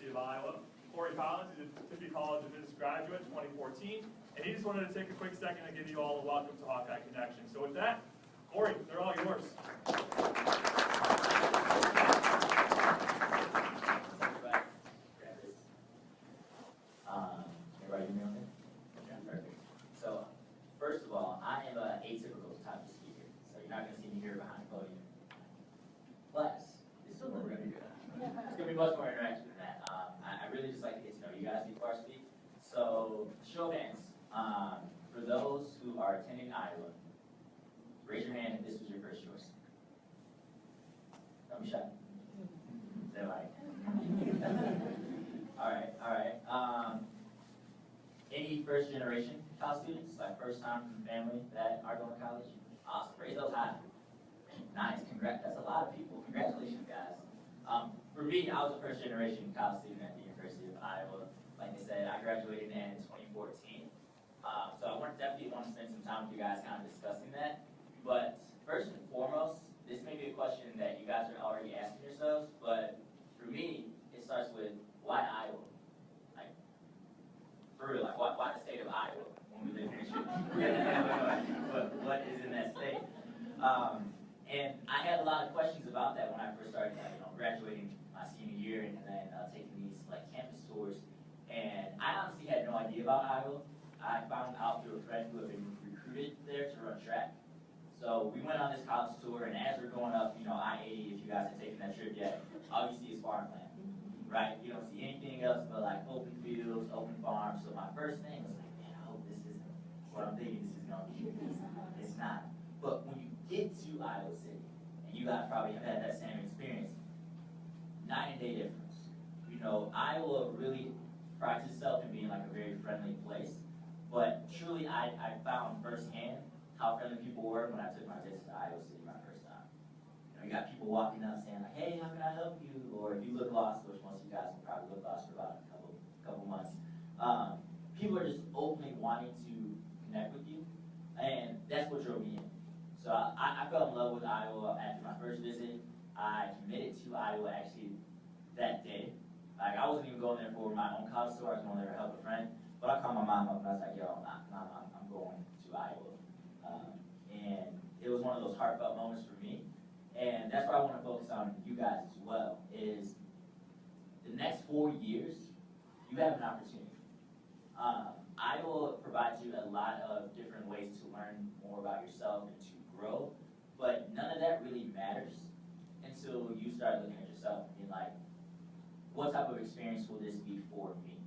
University of Iowa. Corey Collins is a Tippy College of Business graduate, 2014, and he just wanted to take a quick second to give you all a welcome to Hawkeye Connections. So with that, Corey, they're all yours. Everybody hear me okay? Yeah, perfect. So, first of all, I am an atypical type of speaker, so you're not going to see me here behind the podium. But this is what we're going to do. It's going to be much more interactive than that. I really just like to get to know you guys before I speak. So, show of hands. For those who are attending Iowa, raise your hand if this was your first choice. Don't be shy. They're like, all right. Any first generation college students, like first time from family that are going to college? Awesome, raise those high. Nice, congrats, that's a lot of people. Congratulations, guys. For me, I was a first generation college student at the University of Iowa. Like I said, I graduated in 2014. So I definitely want to spend some time with you guys kind of discussing that. But first and foremost, this may be a question that you guys are already asking yourselves, but for me, it starts with, why Iowa? Like, for real, like, why the state of Iowa when we live here in Chicagoland? What is in that state? And I had a lot of questions about that when I first started, graduating my senior year and then taking these campus tours. And I honestly had no idea about Iowa. I found out through a friend who had been recruited there to run track. So we went on this college tour, and as we're going up, I-80, if you guys have taken that trip yet, all you see is farmland, right? You don't see anything else but open fields, open farms. So my first thing was man, I hope this isn't what I'm thinking this is going to be. It's not. But when you get to Iowa City, and you guys probably have had that same experience, night and day difference. Iowa really prides itself in being a very friendly place. But truly, I found firsthand how friendly people were when I took my visit to Iowa City my first time. You got people walking up saying hey, how can I help you? Or if you look lost, which most of you guys will probably look lost for about a couple months, people are just openly wanting to connect with you, and that's what drove me in. So I fell in love with Iowa after my first visit. I committed to Iowa actually that day. I wasn't even going there for my own college tour. I was going there to help a friend. But I called my mom up and I was like, yo, I'm going to Iowa. And it was one of those heartfelt moments for me. And that's what I want to focus on you guys as well, is the next 4 years, you have an opportunity. Iowa provides you a lot of different ways to learn more about yourself and to grow, but none of that really matters until you start looking at yourself and being like, what type of experience will this be for me?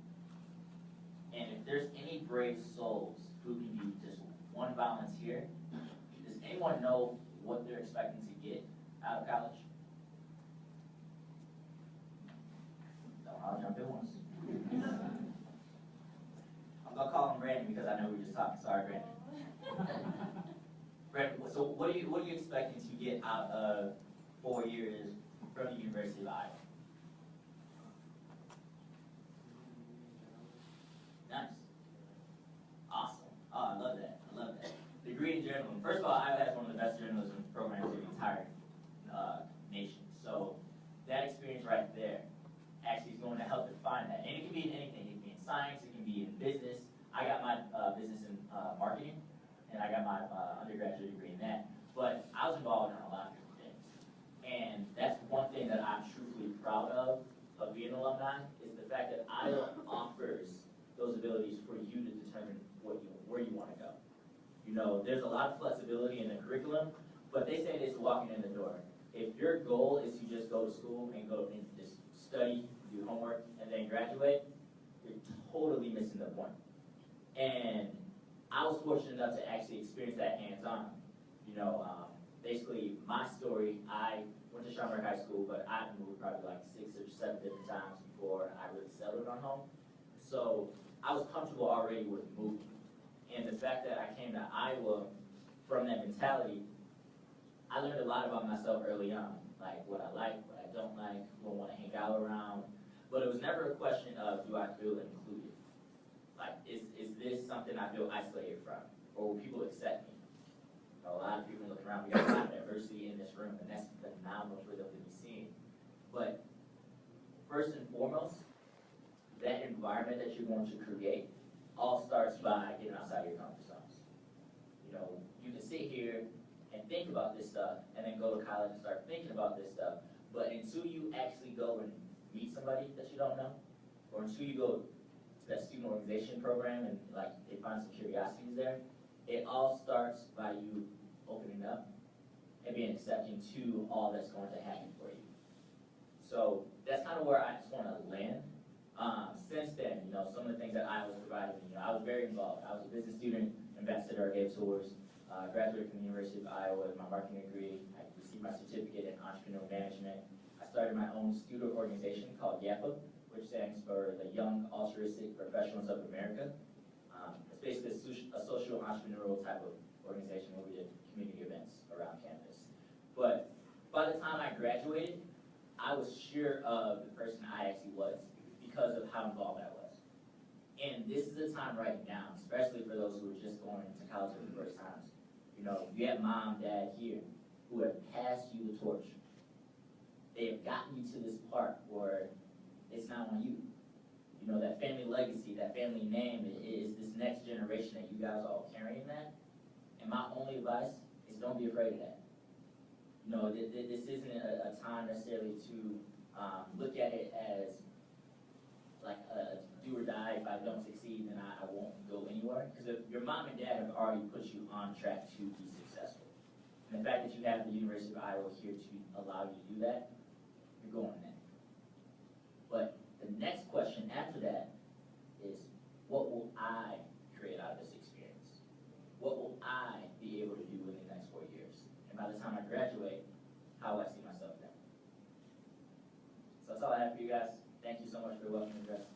And if there's any brave souls who can be just one volunteer, does anyone know what they're expecting to get out of college? I'll jump in once. I'm going to call him Brandon because I know we were just talking. Sorry, Brandon. Brandon, so what are you expecting to get out of 4 years from the University of Iowa? Nice. Awesome. Oh, I love that. I love that. Degree in journalism. First of all, Iowa has one of the best journalism programs in the entire nation. So that experience right there actually is going to help define that. And it can be in anything. It can be in science. It can be in business. I got my business in marketing, and I got my undergraduate degree in that. But I was involved in a lot of different things. And that's one thing that I'm truthfully proud of being an alumni, is the fact that Iowa offers those abilities for you to determine where you want to go. There's a lot of flexibility in the curriculum, but they say it's walking in the door. If your goal is to just go to school and go and just study, do homework, and then graduate, you're totally missing the point. And I was fortunate enough to actually experience that hands-on. Basically, my story, I went to Schaumburg High School, but I moved probably 6 or 7 different times before I really settled on home. So I was comfortable already with moving. And the fact that I came to Iowa from that mentality, I learned a lot about myself early on, like what I don't like, who I want to hang out around. But it was never a question of, do I feel included? Is this something I feel isolated from? Or will people accept me? A lot of people looking around, we got a lot of diversity in this room, and that's phenomenal for them to be seen. But first and foremost, that environment that you're going to create all starts by getting outside your comfort zones. You know, you can sit here and think about this stuff, and then go to college and start thinking about this stuff, but until you actually go and meet somebody that you don't know, or until you go to that student organization program and like they find some curiosities there, it all starts by you opening up and being accepting to all that's going to happen for you. So that's kind of where I just want to land. Since then, you know, some of the things that Iowa's provided me, you know, I was very involved. I was a business student ambassador, gave tours, graduated from the University of Iowa with my marketing degree. I received my certificate in entrepreneurial management. I started my own student organization called YAPA, which stands for the Young Altruistic Professionals of America. It's basically a social entrepreneurial type of organization where we did community events around campus. But by the time I graduated, I was sure of the person I actually was because of how involved I was. And this is the time right now, especially for those who are just going to college for the first times. You know, you have mom, dad here who have passed you the torch. They have gotten you to this part where it's not on you. You know, that family legacy, that family name is this next generation that you guys are all carrying that. And my only advice is don't be afraid of that. You know, this isn't a time necessarily to look at it as like a do or die. If I don't succeed, then I won't go anywhere. Because if your mom and dad have already put you on track to be successful. And the fact that you have the University of Iowa here to allow you to do that, you're going there. But the next question after that is, what will I create out of this experience? What will I be able to do in the next 4 years? And by the time I graduate, how will I see myself then? So that's all I have for you guys. Thank you so much for your welcome address.